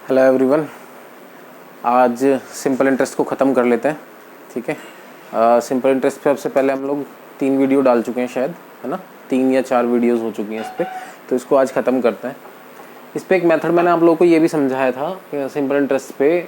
Hello everyone. आज simple interest को ख़त्म कर लेते हैं। ठीक है, सिंपल इंटरेस्ट पे सबसे पहले हम लोग 3 वीडियो डाल चुके हैं शायद, है ना। 3 या 4 वीडियोस हो चुकी हैं इस पर, तो इसको आज ख़त्म करते हैं। इस पर एक मेथड मैंने आप लोगों को ये भी समझाया था कि सिंपल इंटरेस्ट पे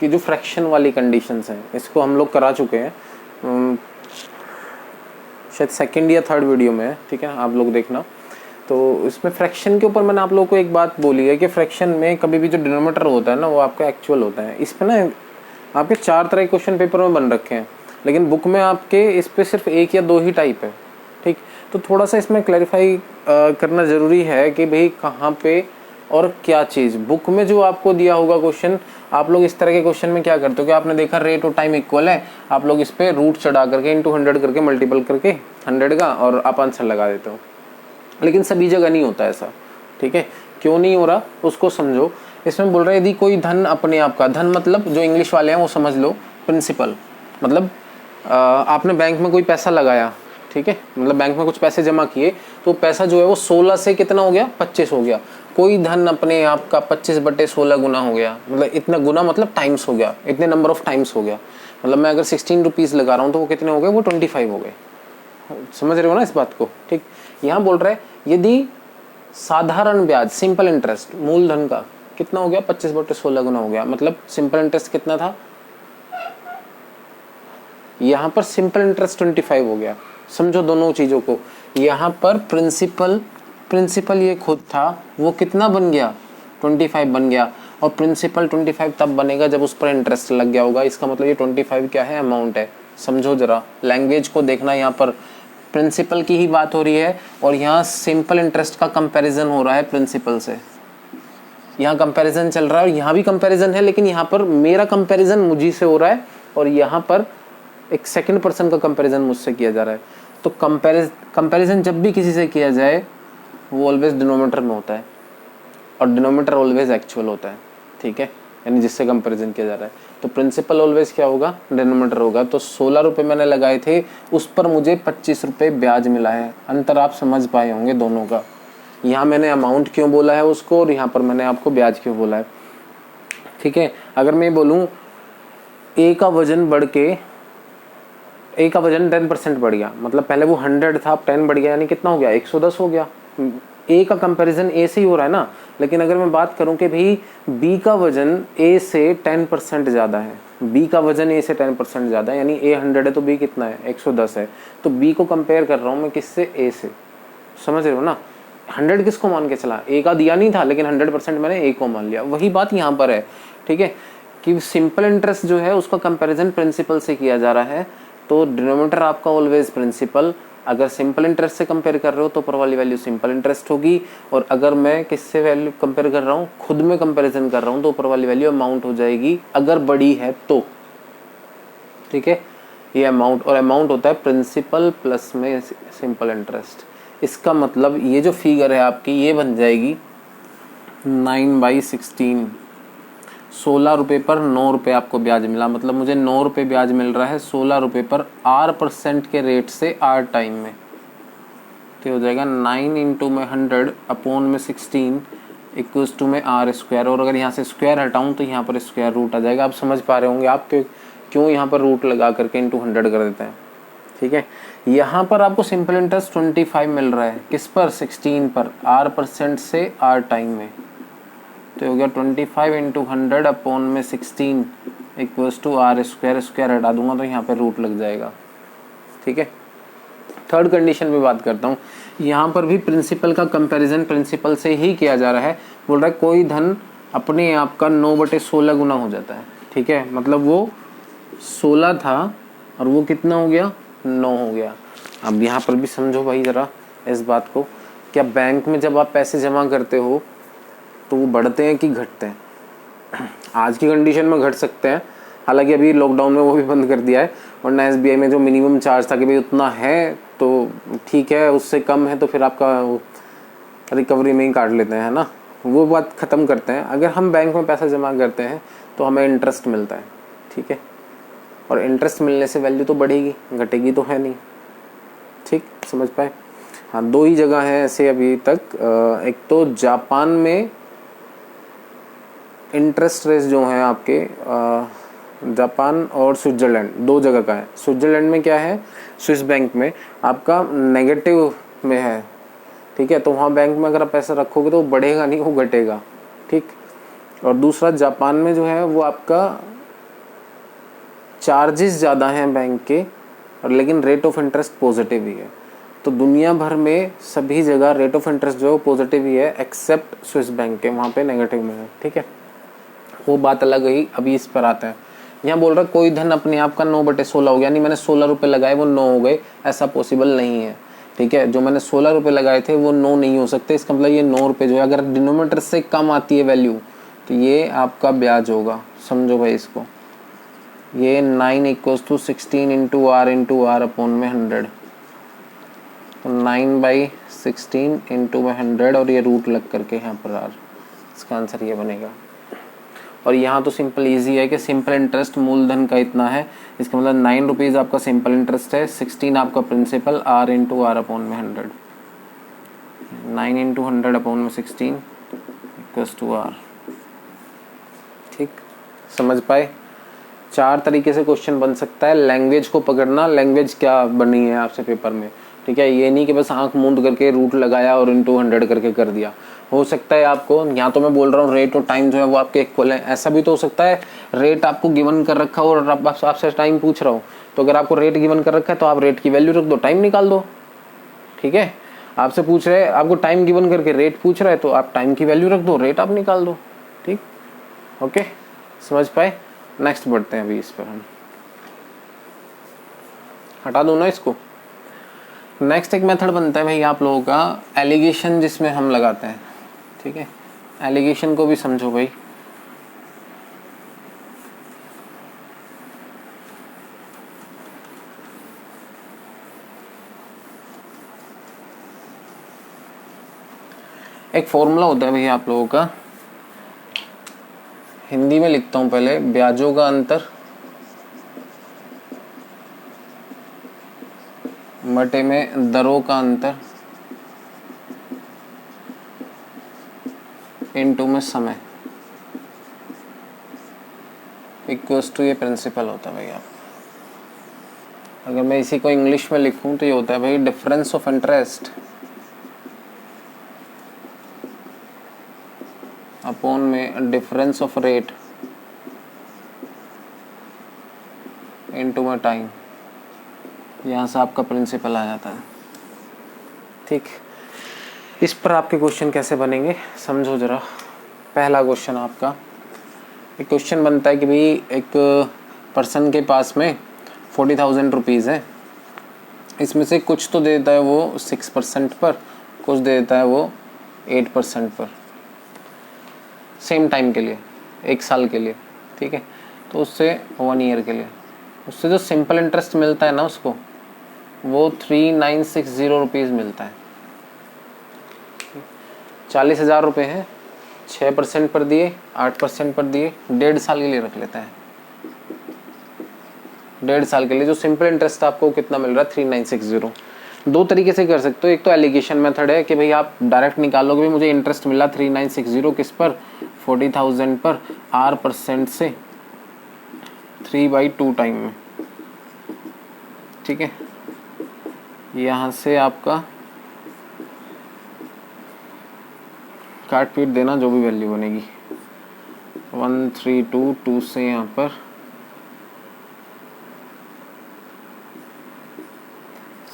कि जो फ्रैक्शन वाली कंडीशंस हैं इसको हम लोग करा चुके हैं, शायद सेकेंड या थर्ड वीडियो में है। ठीक है, आप लोग देखना। तो इसमें फ्रैक्शन के ऊपर मैंने आप लोगों को एक बात बोली है कि फ्रैक्शन में कभी भी जो डिनोमिनेटर होता है ना वो आपका एक्चुअल होता है। इस पर ना आपके 4 तरह के क्वेश्चन पेपर में बन रखे हैं, लेकिन बुक में आपके इस पर सिर्फ 1 या 2 ही टाइप है। ठीक, तो थोड़ा सा इसमें क्लैरिफाई करना ज़रूरी है कि भाई कहाँ पे और क्या चीज़। बुक में जो आपको दिया होगा क्वेश्चन, आप लोग इस तरह के क्वेश्चन में क्या करते हो कि आपने देखा रेट और टाइम इक्वल है, आप लोग इस पर रूट चढ़ा करके इंटू 100 करके मल्टीपल करके 100 का और आप आंसर लगा देते हो। लेकिन सभी जगह नहीं होता ऐसा। ठीक है, क्यों नहीं हो रहा उसको समझो। इसमें बोल रहे हैं यदि कोई धन अपने आप का, धन मतलब जो इंग्लिश वाले हैं वो समझ लो, प्रिंसिपल मतलब आपने बैंक में कोई पैसा लगाया। ठीक है, मतलब बैंक में कुछ पैसे जमा किए, तो पैसा जो है वो 16 से कितना हो गया, 25 हो गया। कोई धन अपने आप का 25/16 गुना हो गया, मतलब इतना गुना मतलब टाइम्स हो गया, इतने नंबर ऑफ टाइम्स हो गया। मतलब मैं अगर 16 रुपीज़ लगा रहा हूँ तो वो कितने हो गए, वो 25 हो गए। समझ रहे हो ना इस बात को। ठीक, यहाँ बोल रहे हैं यदि साधारण ब्याज, सिंपल इंटरेस्ट, मूलधन का कितना हो गया, 25/16 गुना हो गया। मतलब सिंपल इंटरेस्ट कितना था, यहाँ पर सिंपल इंटरेस्ट 25 हो गया। समझो दोनों चीजों को। यहाँ पर प्रिंसिपल ये खुद था, वो कितना बन गया, 25 बन गया। और प्रिंसिपल 25 तब बनेगा जब उस पर इंटरेस्ट लग गया होगा। इसका मतलब ये 25 क्या है, अमाउंट है। समझो जरा, लैंग्वेज को देखना। यहाँ पर प्रिंसिपल की ही बात हो रही है और यहाँ सिंपल इंटरेस्ट का कंपैरिजन हो रहा है प्रिंसिपल से। यहाँ कंपैरिजन चल रहा है और यहाँ भी कंपैरिजन है, लेकिन यहाँ पर मेरा कंपैरिजन मुझी से हो रहा है और यहाँ पर एक सेकंड पर्सन का कंपैरिजन मुझसे किया जा रहा है। तो कंपैरिजन जब भी किसी से किया जाए वो ऑलवेज डिनोमिनेटर में होता है और डिनोमिनेटर ऑलवेज एक्चुअल होता है। ठीक है, यानी जिससे कंपैरिजन किया जा रहा है। तो प्रिंसिपल ऑलवेज क्या होगा, डिनोमिनेटर होगा। तो 16 रुपये मैंने लगाए थे, उस पर मुझे 25 रुपये ब्याज मिला है। अंतर आप समझ पाए होंगे दोनों का। यहाँ मैंने अमाउंट क्यों बोला है उसको और यहाँ पर मैंने आपको ब्याज क्यों बोला है। ठीक है, अगर मैं बोलूँ ए का वजन बढ़ के, ए का वजन 10% बढ़ गया, मतलब पहले वो 100 था, अब 10 बढ़ गया, यानी कितना हो गया, 110 हो गया। ए का कंपैरिजन ए से ही हो रहा है ना। लेकिन अगर मैं बात करूं कि भाई बी का वजन ए से 10% ज़्यादा है, बी का वजन ए से 10% ज़्यादा है, यानी ए 100 है तो बी कितना है, 110 है। तो बी को कंपेयर कर रहा हूँ मैं किससे, ए से। समझ रहे हो ना। 100 किसको मान के चला, ए का दिया नहीं था, लेकिन 100% मैंने ए को मान लिया। वही बात यहाँ पर है। ठीक है, कि सिंपल इंटरेस्ट जो है उसका कंपैरिजन प्रिंसिपल से किया जा रहा है। तो डिनोमिनेटर आपका ऑलवेज प्रिंसिपल। अगर सिंपल इंटरेस्ट से कंपेयर कर रहे हो तो ऊपर वाली वैल्यू सिंपल इंटरेस्ट होगी, और अगर मैं किससे वैल्यू कंपेयर कर रहा हूँ, खुद में कंपैरिजन कर रहा हूँ, तो ऊपर वाली वैल्यू अमाउंट हो जाएगी अगर बड़ी है तो। ठीक है, ये अमाउंट, और अमाउंट होता है प्रिंसिपल प्लस में सिंपल इंटरेस्ट। इसका मतलब ये जो फिगर है आपकी ये बन जाएगी 9/16। 16 रुपये पर 9 रुपये आपको ब्याज मिला, मतलब मुझे 9 रुपये ब्याज मिल रहा है 16 रुपये पर R% के रेट से R टाइम में। तो हो जाएगा 9 इंटू में 100 अपॉन में 16 इक्वल्स टू में R²। और अगर यहाँ से स्क्वायर हटाऊँ तो यहाँ पर स्क्वायर रूट आ जाएगा। आप समझ पा रहे होंगे आप क्यों यहाँ पर रूट लगा करके इंटू 100 कर देते हैं। ठीक है, यहाँ पर आपको सिंपल इंटरेस्ट 25 मिल रहा है, किस पर, 16 पर, R% से R टाइम में। तो हो गया 25 इंटू 100 अपॉन में 16 इक्वल्स टू R²। स्क्वायर हटा दूंगा तो यहाँ पे रूट लग जाएगा। ठीक है, थर्ड कंडीशन पे बात करता हूँ। यहाँ पर भी प्रिंसिपल का कंपैरिजन प्रिंसिपल से ही किया जा रहा है। बोल रहा है कोई धन अपने आप का 9/16 गुना हो जाता है। ठीक है, मतलब वो 16 था और वो कितना हो गया, 9 हो गया। अब यहाँ पर भी समझो भाई ज़रा इस बात को। क्या बैंक में जब आप पैसे जमा करते हो तो वो बढ़ते हैं कि घटते हैं। आज की कंडीशन में घट सकते हैं, हालांकि अभी लॉकडाउन में वो भी बंद कर दिया है। वरना SBI में जो मिनिमम चार्ज था कि भाई उतना है तो ठीक है, उससे कम है तो फिर आपका रिकवरी में ही काट लेते हैं, है ना। वो बात ख़त्म करते हैं। अगर हम बैंक में पैसा जमा करते हैं तो हमें इंटरेस्ट मिलता है। ठीक है, और इंटरेस्ट मिलने से वैल्यू तो बढ़ेगी, घटेगी तो है नहीं। ठीक, समझ पाए। हाँ, 2 ही जगह हैं ऐसे अभी तक। एक तो जापान में इंटरेस्ट रेट जो है आपके जापान और स्विट्ज़रलैंड, दो जगह का है। स्विट्ज़रलैंड में क्या है, स्विस बैंक में आपका नेगेटिव में है, ठीक है। तो वहाँ बैंक में अगर आप पैसा रखोगे तो वो बढ़ेगा नहीं, वो घटेगा, ठीक। और दूसरा जापान में जो है वो आपका चार्जेस ज़्यादा हैं बैंक के, और लेकिन रेट ऑफ इंटरेस्ट पॉजिटिव ही है। तो दुनिया भर में सभी जगह रेट ऑफ इंटरेस्ट जो है पॉजिटिव ही है, एक्सेप्ट स्विस बैंक के, वहाँ पे नेगेटिव में है, ठीक है। वो बात अलग हुई। अभी इस पर आता है, यहाँ बोल रहा कोई धन अपने आप का 9/16 हो गया, यानी मैंने 16 रुपये लगाए वो 9 हो गए, ऐसा पॉसिबल नहीं है, ठीक है। जो मैंने 16 रुपये लगाए थे वो 9 नहीं हो सकते। इसका मतलब ये 9 रुपये जो है अगर डिनोमिनेटर से कम आती है वैल्यू तो ये आपका ब्याज होगा, समझो भाई इसको। ये 9 = 16 इंटू आर अपॉन में 100, तो 9/16 इंटू में 100 और ये रूट लग करके यहाँ पर आर, इसका आंसर ये बनेगा। और यहाँ तो सिंपल इजी है कि सिंपल इंटरेस्ट मूलधन का इतना है, इसका मतलब 9 रुपीज़ आपका सिंपल इंटरेस्ट है, 16 आपका principal, R into R upon में 100, 9 इंटू 100 अपॉन में 16 = आर, ठीक। समझ पाए? 4 तरीके से क्वेश्चन बन सकता है। लैंग्वेज को पकड़ना, लैंग्वेज क्या बनी है आपसे पेपर में, ठीक है। ये नहीं कि बस आंख मूंद करके रूट लगाया और इंटू 100 करके कर दिया। हो सकता है आपको, यहाँ तो मैं बोल रहा हूँ रेट और टाइम जो है वो आपके इक्वल है, ऐसा भी तो हो सकता है रेट आपको गिवन कर रखा हो और आपसे टाइम पूछ रहा हूँ, तो अगर आपको रेट गिवन कर रखा है तो आप रेट की वैल्यू रख दो, टाइम निकाल दो, ठीक है। आपसे पूछ रहे हैं, आपको टाइम गिवन करके रेट पूछ रहा है तो आप टाइम की वैल्यू रख दो, रेट आप निकाल दो, ठीक। ओके, समझ पाए? नेक्स्ट बढ़ते हैं अभी इस पर, हम हटा दो ना इसको। नेक्स्ट एक मेथड बनता है भाई आप लोगों का एलिगेशन, जिसमें हम लगाते हैं, ठीक है। एलिगेशन को भी समझो भाई। एक फॉर्मूला होता है भाई आप लोगों का, हिंदी में लिखता हूं पहले, ब्याजों का अंतर बटे में दरों का अंतर इनटू में समय इक्वल्स टू ये प्रिंसिपल होता है भाई। आप अगर मैं इसी को इंग्लिश में लिखूं तो ये होता है भाई डिफरेंस ऑफ इंटरेस्ट अपॉन में डिफरेंस ऑफ रेट इनटू में टाइम। यहाँ से आपका प्रिंसिपल आ जाता है, ठीक। इस पर आपके क्वेश्चन कैसे बनेंगे समझो जरा। पहला क्वेश्चन आपका, एक क्वेश्चन बनता है कि भाई एक पर्सन के पास में 40,000 रुपीज़ है, इसमें से कुछ तो दे देता है वो 6% पर, कुछ दे देता है वो 8% पर, सेम टाइम के लिए, 1 साल के लिए, ठीक है। तो उससे 1 ईयर के लिए उससे जो सिंपल इंटरेस्ट मिलता है ना उसको, वो 3960 रुपीज़ मिलता है। 40,000 रुपये हैं, 6% पर दिए, 8% पर दिए, 1.5 साल के लिए रख लेता है। 1.5 साल के लिए जो सिंपल इंटरेस्ट आपको कितना मिल रहा है 3960। दो तरीके से कर सकते हो, एक तो एलिगेशन मेथड है कि भाई आप डायरेक्ट निकालोगे, भाई मुझे इंटरेस्ट मिला 3960 किस पर, 40,000 पर, R% से 3/2 टाइम में, ठीक है। यहाँ से आपका काट पीट देना जो भी वैल्यू बनेगी, 1322 से यहाँ पर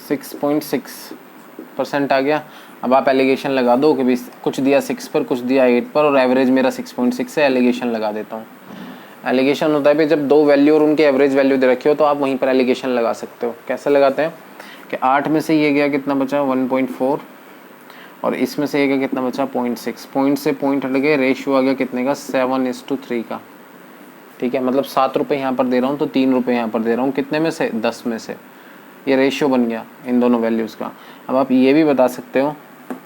6.6% आ गया। अब आप एलिगेशन लगा दो कि भाई कुछ दिया 6 पर, कुछ दिया 8 पर, और एवरेज मेरा 6.6 है, एलिगेशन लगा देता हूँ। एलिगेशन होता है भाई जब दो वैल्यू और उनके एवरेज वैल्यू दे रखी हो तो आप वहीं पर एलिगेशन लगा सकते हो। कैसे लगाते हैं कि 8 में से ये गया कितना बचा 1.4, और इसमें से ये गया कितना बचा 0.6, पॉइंट से पॉइंट हट गए, रेशियो आ गया कितने का 7:3 का, ठीक है। मतलब 7 रुपये यहाँ पर दे रहा हूँ तो 3 रुपये यहाँ पर दे रहा हूँ, कितने में से 10 में से, ये रेशियो बन गया इन दोनों वैल्यूज़ का। अब आप ये भी बता सकते हो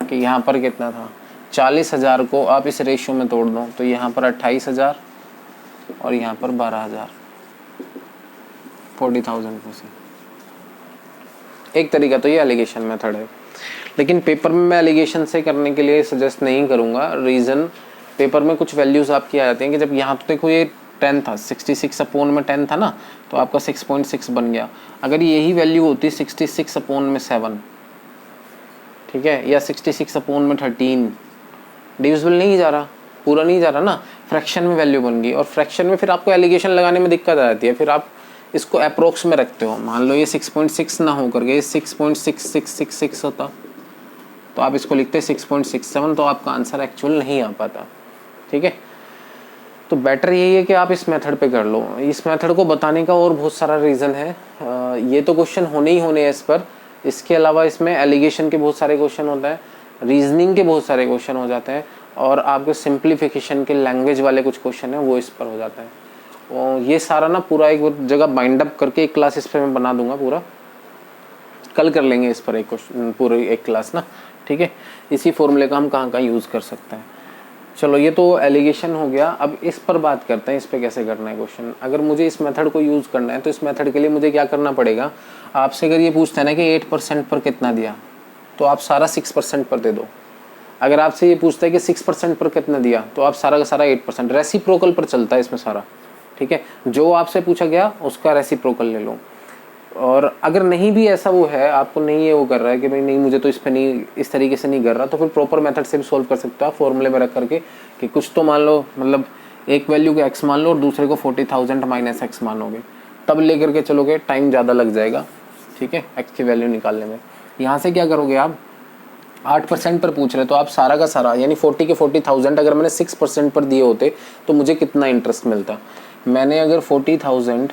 कि यहाँ पर कितना था, 40,000 को आप इस रेशियो में तोड़ दो तो यहाँ पर 28,000 और यहाँ पर 12,000, 40,000 को से। एक तरीका तो ये एलिगेशन मेथड है, लेकिन पेपर में मैं एलिगेशन से करने के लिए सजेस्ट नहीं करूँगा। रीज़न पेपर में कुछ वैल्यूज़ आपकी आ जाती हैं कि जब यहाँ तो देखो ये 10 था, 66 अपॉन में 10 था ना, तो आपका 6.6 बन गया। अगर यही वैल्यू होती 66 अपॉन में 7, ठीक है, या 66 अपॉन में 13, डिविजिबल नहीं जा रहा, पूरा नहीं जा रहा ना, फ्रैक्शन में वैल्यू बन गई। और फ्रैक्शन में फिर आपको एलिगेशन लगाने में दिक्कत आ जाती है, फिर आप इसको अप्रोक्स में रखते हो। मान लो ये 6.6 ना हो करके 6.6666 होता, तो आप इसको लिखते 6.67, तो आपका आंसर एक्चुअल नहीं आ पाता, ठीक है। तो बेटर यही है कि आप इस मेथड पे कर लो। इस मेथड को बताने का और बहुत सारा रीज़न है। ये तो क्वेश्चन होने ही होने हैं इस पर, इसके अलावा इसमें एलिगेशन के बहुत सारे क्वेश्चन होते हैं, रीजनिंग के बहुत सारे क्वेश्चन हो जाते हैं, और आपके सिंप्लीफिकेशन के लैंग्वेज वाले कुछ क्वेश्चन हैं वो इस पर हो जाते हैं। और ये सारा ना पूरा एक जगह बाइंड अप करके एक क्लास इस पर मैं बना दूंगा, पूरा कल कर लेंगे इस पर एक क्वेश्चन, पूरी एक क्लास ना, ठीक है। इसी फॉर्मूले का हम कहाँ कहाँ यूज़ कर सकते हैं। चलो ये तो एलिगेशन हो गया। अब इस पर बात करते हैं, इस पर कैसे करना है क्वेश्चन। अगर मुझे इस मेथड को यूज़ करना है तो इस मेथड के लिए मुझे क्या करना पड़ेगा, आपसे अगर ये पूछता है ना कि 8% पर कितना दिया, तो आप सारा 6% पर दे दो। अगर आपसे ये पूछता है कि 6% पर कितना दिया, तो आप सारा का सारा 8%। रेसिप्रोकल पर चलता है इसमें सारा, ठीक है। जो आपसे पूछा गया उसका रेसिप्रोकल ले लो। और अगर नहीं भी ऐसा वो है, आपको नहीं ये वो कर रहा है कि भाई नहीं मुझे तो इस पे नहीं, इस तरीके से नहीं कर रहा, तो फिर प्रॉपर मेथड से भी सोल्व कर सकते हो आप, फॉर्मूले में रख करके कि कुछ तो मान लो, मतलब एक वैल्यू को x मान लो और दूसरे को 40,000 माइनस x मानोगे, तब लेकर के चलोगे, टाइम ज़्यादा लग जाएगा, ठीक है, x की वैल्यू निकालने में। यहाँ से क्या करोगे आप, 8% पर पूछ रहे तो आप सारा का सारा यानी 40 के 40,000 अगर मैंने 6% पर दिए होते तो मुझे कितना इंटरेस्ट मिलता। मैंने अगर 40,000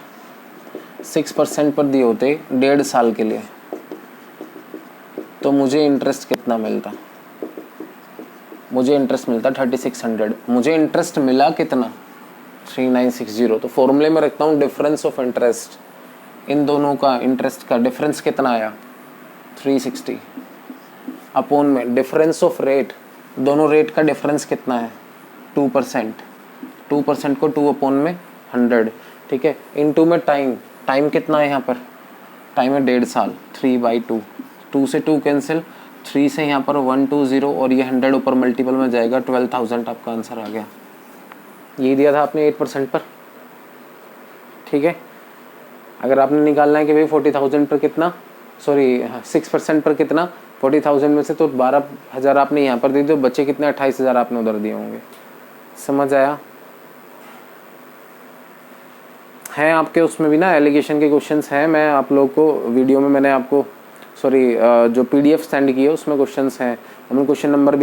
6% पर दिए होते 1.5 साल के लिए, तो मुझे इंटरेस्ट कितना मिलता, मुझे इंटरेस्ट मिलता 3600। मुझे इंटरेस्ट मिला कितना, 3960। तो फॉर्मूले में रखता हूँ डिफरेंस ऑफ इंटरेस्ट, इन दोनों का इंटरेस्ट का डिफरेंस कितना आया 360, अपॉन में डिफरेंस ऑफ रेट, दोनों रेट का डिफरेंस कितना है 2%, 2% को 2 अपॉन में 100, ठीक है, इनटू में टाइम, टाइम कितना है यहाँ पर, टाइम है 1.5 साल, 3/2, 2 से 2 कैंसिल, 3 से यहाँ पर 120 और ये 100 ऊपर मल्टीपल में जाएगा, 12,000 आपका आंसर आ गया। ये दिया था आपने 8% पर, ठीक है। अगर आपने निकालना है कि भाई 40,000 पर कितना, सॉरी 6% पर कितना, 40,000 में से तो 12,000 आपने यहाँ पर दे दिए, बच्चे कितने 28,000 आपने उधर दिए होंगे। समझ आया? हैं आपके उसमें भी ना एलिगेशन के क्वेश्चंस हैं, मैं आप लोग को वीडियो में मैंने आपको जो PDF सेंड किए उसमें क्वेश्चंस हैं, हमने क्वेश्चन नंबर भी